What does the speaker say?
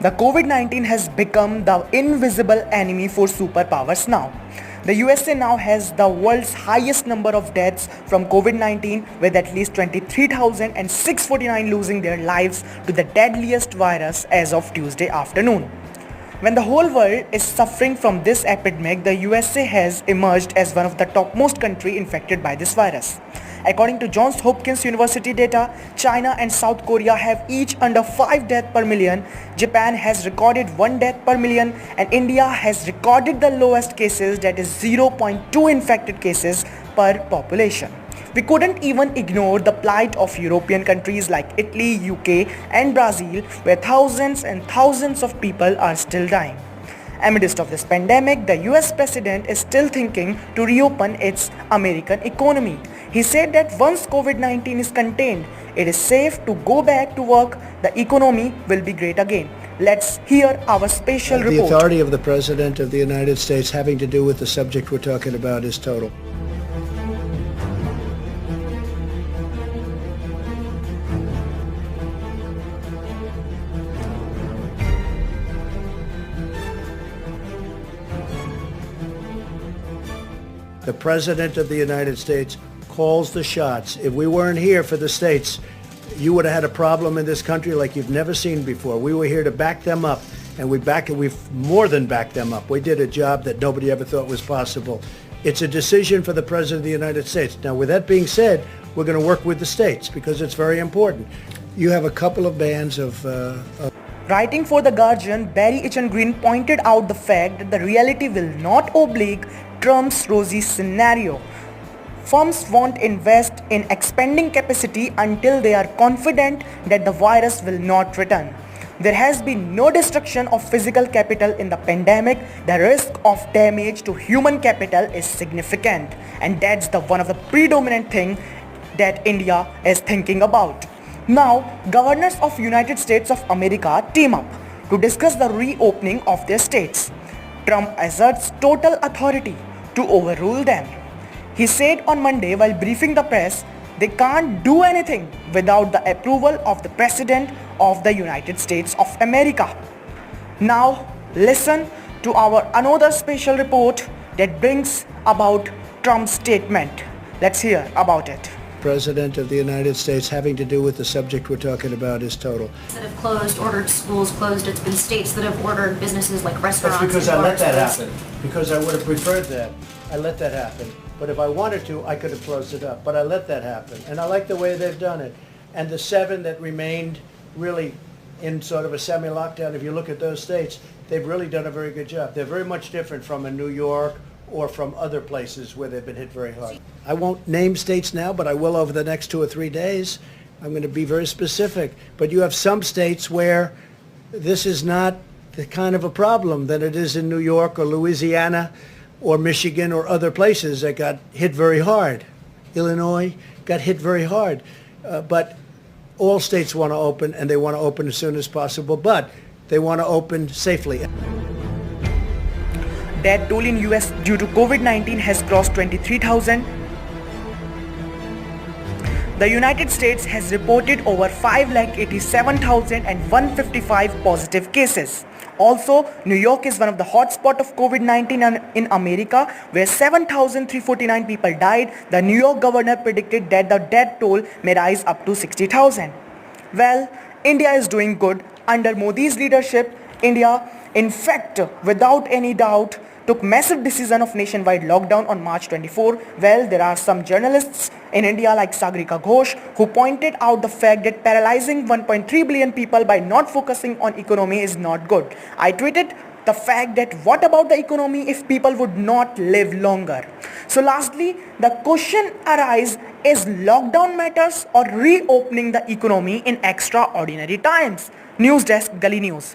The COVID-19 has become the invisible enemy for superpowers now. The USA now has the world's highest number of deaths from COVID-19, with at least 23,649 losing their lives to the deadliest virus as of Tuesday afternoon. When the whole world is suffering from this epidemic, the USA has emerged as one of the topmost countries infected by this virus. According to Johns Hopkins University data, China and South Korea have each under 5 deaths per million, Japan has recorded 1 death per million, and India has recorded the lowest cases, that is 0.2 infected cases per population. We couldn't even ignore the plight of European countries like Italy, UK and Brazil, where thousands and thousands of people are still dying. Amidst of this pandemic, the US president is still thinking to reopen its American economy. He said that once COVID-19 is contained, it is safe to go back to work, the economy will be great again. Let's hear our special report. The authority of the President of the United States having to do with the subject we're talking about is total. The President of the United States calls the shots. If we weren't here for the states, you would have had a problem in this country like you've never seen before. We were here to back them up, and we've more than backed them up. We did a job that nobody ever thought was possible. It's a decision for the President of the United States. Now, with that being said, we're going to work with the states because it's very important. You have a couple of bands of Writing for The Guardian, Barry Eichengreen pointed out the fact that the reality will not oblique Trump's rosy scenario. Firms won't invest in expanding capacity until they are confident that the virus will not return. There has been no destruction of physical capital in the pandemic. The risk of damage to human capital is significant, and that's one of the predominant thing that India is thinking about. Now, governors of United States of America team up to discuss the reopening of their states. Trump asserts total authority to overrule them. He said on Monday while briefing the press, they can't do anything without the approval of the President of the United States of America. Now, listen to our another special report that brings about Trump's statement. Let's hear about it. President of the United States having to do with the subject we're talking about is total. That have closed, ordered schools closed. It's been states that have ordered businesses like restaurants. That's because and I let bars that closed. happen. Because I would have preferred that. I let that happen. But if I wanted to, I could have closed it up. But I let that happen. And I like the way they've done it. And the 7 that remained really in sort of a semi-lockdown, if you look at those states, they've really done a very good job. They're very much different from a New York or from other places where they've been hit very hard. I won't name states now, but I will over the next 2 or 3 days. I'm going to be very specific. But you have some states where this is not the kind of a problem that it is in New York or Louisiana or Michigan or other places that got hit very hard. Illinois got hit very hard. But all states want to open, and they want to open as soon as possible, but they want to open safely. Death toll in US due to COVID-19 has crossed 23,000. The United States has reported over 5,87,155 positive cases. Also, New York is one of the hotspots of COVID-19 in America, where 7,349 people died. The New York governor predicted that the death toll may rise up to 60,000. Well, India is doing good. Under Modi's leadership, India, in fact, without any doubt, took massive decision of nationwide lockdown on March 24. Well, there are some journalists in India like Sagrika Ghosh who pointed out the fact that paralyzing 1.3 billion people by not focusing on economy is not good. I tweeted the fact that what about the economy if people would not live longer? So lastly, the question arises, is lockdown matters or reopening the economy in extraordinary times? News Desk, Gully News.